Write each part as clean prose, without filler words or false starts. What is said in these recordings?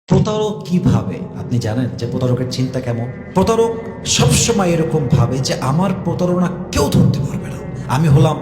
প্রতারক কিভাবে আপনি জানেন যে প্রতারকের চিন্তা কেমন? প্রতারক সবসময় এরকম ভাবে যে আমার প্রতারণা কেউ ধরতে পারবে না, আমি হলাম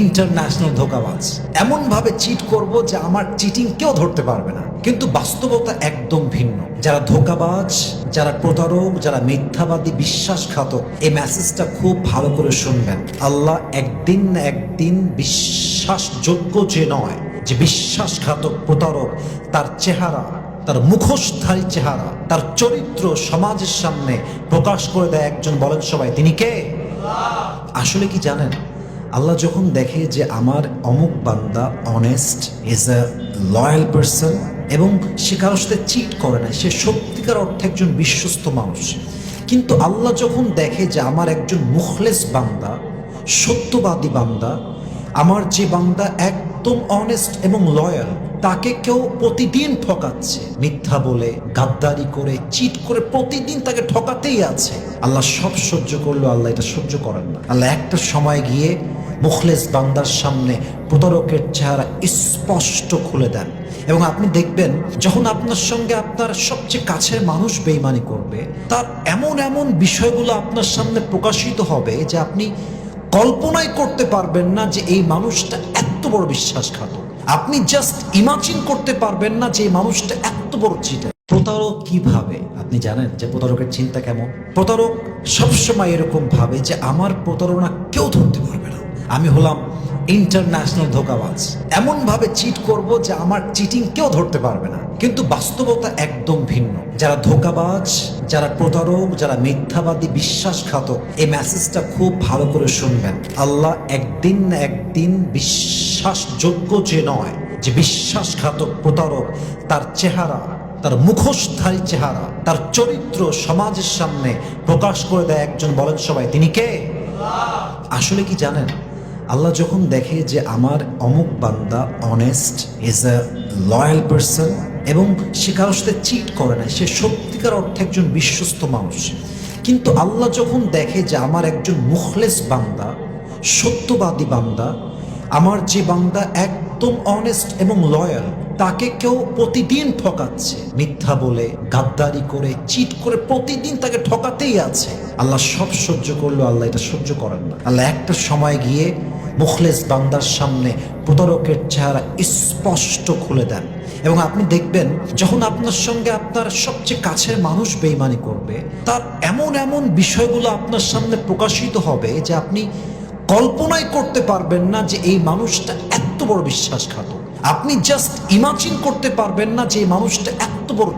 ইন্টারন্যাশনাল ধোঁকাবাজ, এমন ভাবে চিট করব যে আমার চিটিং কেউ ধরতে পারবে না। কিন্তু বাস্তবতা একদম ভিন্ন। যারা ধোঁকাবাজ, যারা প্রতারক, যারা মিথ্যাবাদী, বিশ্বাসঘাতক, এই মেসেজটা খুব ভালো করে শুনবেন। আল্লাহ একদিন না একদিন বিশ্বাসযোগ্য যে নয়, যে বিশ্বাসঘাতক প্রতারক, তার চেহারা, তার মুখোশধারী চেহারা, তার চরিত্র সমাজের সামনে প্রকাশ করে দেয় একজন। বলেন সবাই, তিনি কে? আসলে কি জানেন, আল্লাহ যখন দেখে যে আমার অমুক বান্দা honest, is a loyal person, এবং সে কারোর সাথে চিট করে না, সে সত্যিকার অর্থে একজন বিশ্বস্ত মানুষ, কিন্তু আল্লাহ যখন দেখে যে আমার একজন মুখলেস বান্দা, সত্যবাদী বান্দা, আমার যে বান্দা একদম অনেস্ট এবং লয়াল, তাকে কেউ প্রতিদিন ঠকাচ্ছে, মিথ্যা বলে, গাদ্দারি করে, চিট করে প্রতিদিন তাকে ঠকাতেই আছে, আল্লাহ সব সহ্য করলেও আল্লাহ এটা সহ্য করেন না। আল্লাহ একটা সময় গিয়ে মুখলেস বান্দার সামনে প্রতারকের চেহারা স্পষ্ট খুলে দেন। এবং আপনি দেখবেন, যখন আপনার সঙ্গে আপনার সবচেয়ে কাছের মানুষ বেঈমানি করবে, তার এমন এমন বিষয়গুলো আপনার সামনে প্রকাশিত হবে যে আপনি কল্পনাই করতে পারবেন না যে এই মানুষটা এত বড় বিশ্বাসঘাতক। আপনি জাস্ট ইমাজিন করতে পারবেন না যে এই মানুষটা এত বড় চিটার। প্রতারক কিভাবে আপনি জানেন যে প্রতারকের চিন্তা কেমন? প্রতারক সবসময় এরকম ভাবে যে আমার প্রতারণা কেউ ধরতে পারবে না, আমি হলাম ইন্টারন্যাশনাল ধোঁকাবাজ, এমন ভাবে চিট করব যে আমার চিটিং কেউ ধরতে পারবে না। কিন্তু বাস্তবতা একদম ভিন্ন। যারা ধোঁকাবাজ, যারা প্রতারক, যারা মিথ্যাবাদী, বিশ্বাসঘাতক, এই মেসেজটা খুব ভালো করে শুনবেন। আল্লাহ একদিন না একদিন বিশ্বাসযোগ্য যে নয়, যে বিশ্বাসঘাতক প্রতারক, তার চেহারা, তার মুখোশধারী চেহারা, তার চরিত্র সমাজের সামনে প্রকাশ করে দেয় একজন। বলেন সবাই, তিনি কে? আসলে কি জানেন, আল্লাহ যখন দেখে যে আমার অমুক বান্দা honest, is a loyal person, এবং সে কারোর সাথে চিট করে না, সে সত্যিকার অর্থে একজন বিশ্বস্ত মানুষ, কিন্তু আল্লাহ যখন দেখে যে আমার একজন মুখলেস বান্দা, সত্যবাদী বান্দা, আমার যে বান্দা একদম অনেস্ট এবং লয়াল, তাকে কেউ প্রতিদিন ঠকাচ্ছে, মিথ্যা বলে, গাদ্দারি করে, চিট করে প্রতিদিন তাকে ঠকাতেই আছে, আল্লাহ সব সহ্য করলেও আল্লাহ এটা সহ্য করেন না। আল্লাহ একটা সময় গিয়ে মুখলেস বান্দার সামনে প্রতারকের চেহারা স্পষ্ট খুলে দেন। এবং আপনি দেখবেন, যখন আপনার সঙ্গে আপনার সবচেয়ে কাছের মানুষ বেঈমানি করবে, তার এমন এমন বিষয়গুলো আপনার সামনে প্রকাশিত হবে যে আপনি কল্পনাই করতে পারবেন না যে এই মানুষটা এত বড় বিশ্বাসঘাতক। আপনি জাস্ট ইমাজিন করতে পারবেন না যে এই মানুষটা এত বড়